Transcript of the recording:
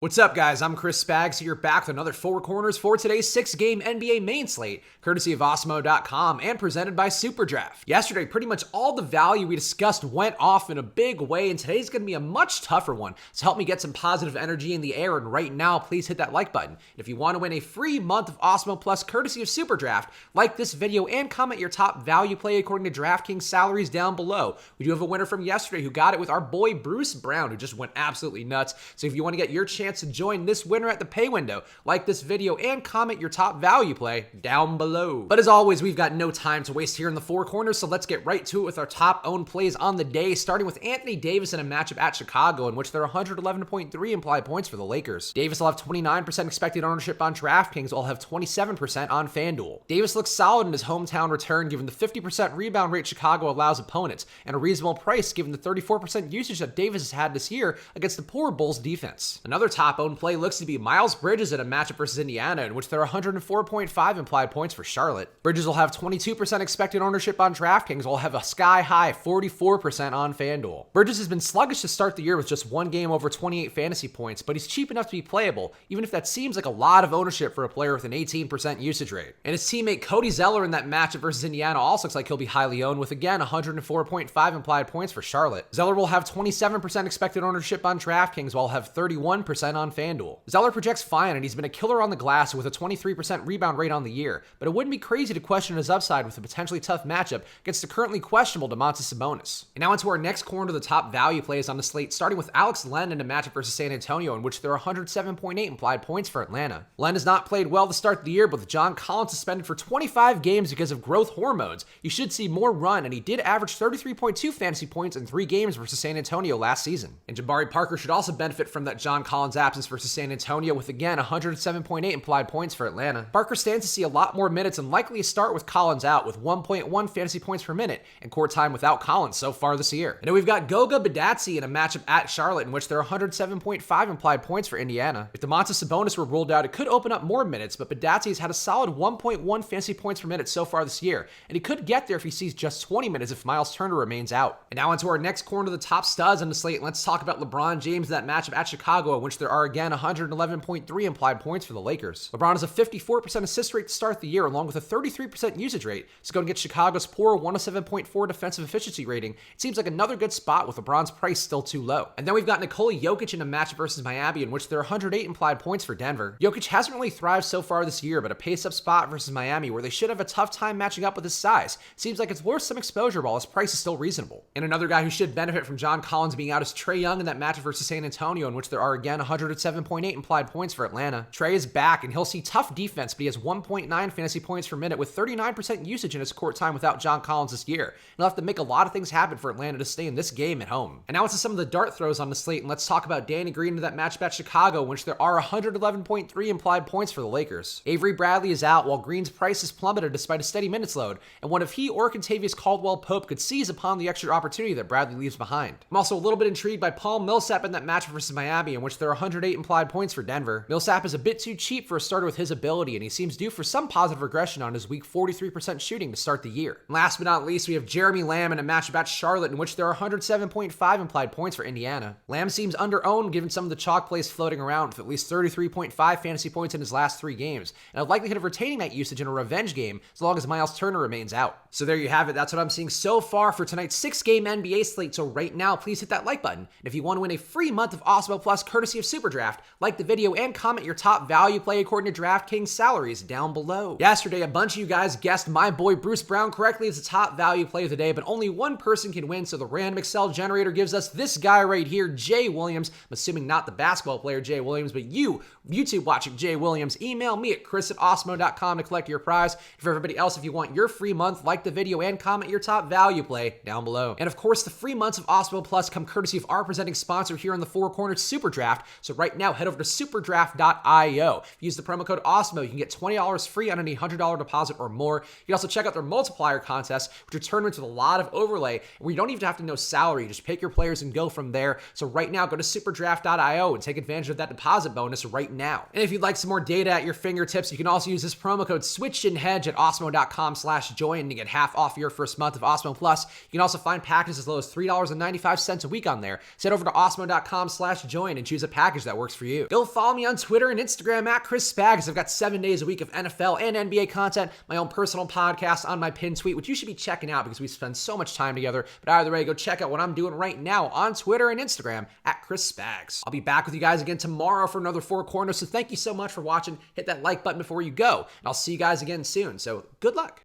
What's up, guys? I'm Chris Spags here, back with another Four Corners for today's 6-game NBA main slate, courtesy of Osmo.com and presented by SuperDraft. Yesterday, pretty much all the value we discussed went off in a big way, and today's going to be a much tougher one. So help me get some positive energy in the air, and right now, please hit that like button. And if you want to win a free month of Osmo Plus courtesy of SuperDraft, like this video and comment your top value play according to Draftkings salaries down below. We do have a winner from yesterday who got it with our boy Bruce Brown, who just went absolutely nuts. So if you want to get your chance to join this winner at the pay window, like this video and comment your top value play down below. But as always, we've got no time to waste here in the Four Corners, so let's get right to it with our top owned plays on the day, starting with Anthony Davis in a matchup at Chicago, in which there are 111.3 implied points for the Lakers. Davis will have 29% expected ownership on Draftkings, while have 27% on FanDuel. Davis looks solid in his hometown return, given the 50% rebound rate Chicago allows opponents, and a reasonable price given the 34% usage that Davis has had this year against the poor Bulls defense. Another top owned play looks to be Miles Bridges in a matchup versus Indiana, in which there are 104.5 implied points for Charlotte. Bridges will have 22% expected ownership on Draftkings, while have a sky-high 44% on FanDuel. Bridges has been sluggish to start the year with just one game over 28 fantasy points, but he's cheap enough to be playable, even if that seems like a lot of ownership for a player with an 18% usage rate. And his teammate Cody Zeller in that matchup versus Indiana also looks like he'll be highly owned, with again 104.5 implied points for Charlotte. Zeller will have 27% expected ownership on Draftkings, while have 31% on FanDuel. Zeller projects fine, and he's been a killer on the glass with a 23% rebound rate on the year, but it wouldn't be crazy to question his upside with a potentially tough matchup against the currently questionable Domantas Sabonis. And now into our next corner of the top value plays on the slate, starting with Alex Len in a matchup versus San Antonio, in which there are 107.8 implied points for Atlanta. Len has not played well to start the year, but with John Collins suspended for 25 games because of growth hormones, you should see more run, and he did average 33.2 fantasy points in 3 games versus San Antonio last season. And Jabari Parker should also benefit from that John Collins absence versus San Antonio, with again 107.8 implied points for Atlanta. Parker stands to see a lot more minutes and likely a start with Collins out, with 1.1 fantasy points per minute and court time without Collins so far this year. And then we've got Goga Bitadze in a matchup at Charlotte, in which there are 107.5 implied points for Indiana. If Domantas Sabonis were ruled out, it could open up more minutes, but Bitadze has had a solid 1.1 fantasy points per minute so far this year, and he could get there if he sees just 20 minutes if Miles Turner remains out. And now into our next corner of the top studs on the slate, and let's talk about LeBron James in that matchup at Chicago, in which there are again 111.3 implied points for the Lakers. LeBron has a 54% assist rate to start the year, along with a 33% usage rate, so going to get Chicago's poor 107.4 defensive efficiency rating. It seems like another good spot with LeBron's price still too low. And then we've got Nikola Jokic in a matchup versus Miami, in which there are 108 implied points for Denver. Jokic hasn't really thrived so far this year, but a pace-up spot versus Miami, where they should have a tough time matching up with his size, seems like it's worth some exposure while his price is still reasonable. And another guy who should benefit from John Collins being out is Trae Young in that matchup versus San Antonio, in which there are again 107.8 implied points for Atlanta. Trae is back, and he'll see tough defense, but he has 1.9 fantasy points per minute with 39% usage in his court time without John Collins this year. And he'll have to make a lot of things happen for Atlanta to stay in this game at home. And now into some of the dart throws on the slate, and let's talk about Danny Green in that matchup at Chicago, in which there are 111.3 implied points for the Lakers. Avery Bradley is out, while Green's price has plummeted despite a steady minutes load, and what if he or Kentavious Caldwell-Pope could seize upon the extra opportunity that Bradley leaves behind. I'm also a little bit intrigued by Paul Millsap in that matchup versus Miami, in which there are 108 implied points for Denver. Millsap is a bit too cheap for a starter with his ability, and he seems due for some positive regression on his weak 43% shooting to start the year. And last but not least, we have Jeremy Lamb in a matchup at Charlotte, in which there are 107.5 implied points for Indiana. Lamb seems under-owned given some of the chalk plays floating around, with at least 33.5 fantasy points in his last 3 games, and a likelihood of retaining that usage in a revenge game as long as Miles Turner remains out. So there you have it. That's what I'm seeing so far for tonight's 6-game NBA slate. So right now, please hit that like button. And if you want to win a free month of Osmo Plus courtesy of SuperDraft, like the video and comment your top value play according to Draftkings salaries down below. Yesterday, a bunch of you guys guessed my boy Bruce Brown correctly as the top value play of the day, but only one person can win, so the random Excel generator gives us this guy right here, Jay Williams. I'm assuming not the basketball player Jay Williams, but you, YouTube watching Jay Williams, email me at chris@osmo.com to collect your prize. And for everybody else, if you want your free month, like the video and comment your top value play down below. And of course, the free months of Osmo Plus come courtesy of our presenting sponsor here on the Four Corners, SuperDraft. So right now, head over to superdraft.io. If you use the promo code OSMO, you can get $20 free on any $100 deposit or more. You can also check out their multiplier contest, which are tournaments with a lot of overlay, where you don't even have to know salary. You just pick your players and go from there. So right now, go to superdraft.io and take advantage of that deposit bonus right now. And if you'd like some more data at your fingertips, you can also use this promo code SWITCHANDHEDGE at osmo.com/join to get half off your first month of Osmo Plus. You can also find packages as low as $3.95 a week on there. So head over to osmo.com/join and choose a package package that works for you. Go follow me on Twitter and Instagram at Chris Spags. I've got 7 days a week of NFL and NBA content, my own personal podcast on my pin tweet, which you should be checking out because we spend so much time together. But either way, go check out what I'm doing right now on Twitter and Instagram at Chris Spags. I'll be back with you guys again tomorrow for another Four Corners. So thank you so much for watching. Hit that like button before you go. And I'll see you guys again soon. So good luck.